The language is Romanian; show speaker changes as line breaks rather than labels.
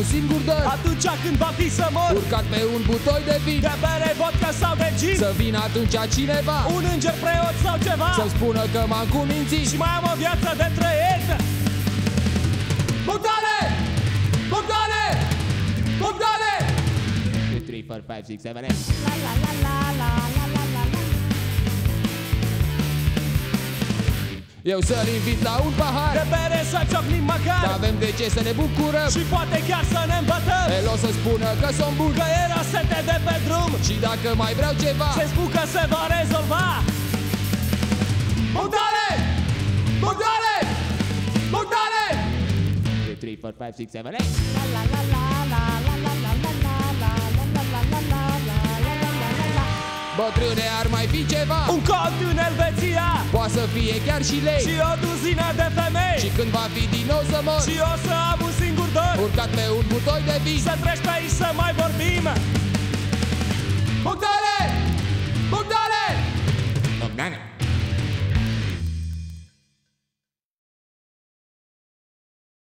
un singur dor.
Atunci când va fi să mor,
Urcat pe un butoi de vin,
de bere, vodka sau de gin.
să vină atunci cineva,
un înger, preot sau ceva,
să-mi spună că m-am cumințit.
și mai am o viață de trăit.
Bogdane! Bogdane! Bogdane! 2, 3, 4, 5, 6, 7, 8.
La la la la la la la la la.
Eu să-l invit la un pahar,
De bere să ciocnim măcar,
avem de ce să ne bucurăm.
și poate chiar să ne îmbătăm.
El o să spună că sunt bun,
Că era sete de pe drum,
și dacă mai vreau ceva,
se spun că se va rezolva.
Bogdane! Bogdane! Bogdane! 2, 3, 4, 5, 6, 7, 8.
La la la la la la la la la la la la la la la la la la la.
Bătrâne, ar mai fi ceva,
Un cont în Elveția
poate să fie chiar și lei.
și o duzină de femei,
Și când va fi din nou să mor,
și o să am un singur dor,
urcat pe un butoi de vin.
să treci pe aici să mai vorbim.
Bogdane! Bogdane! Bogdane!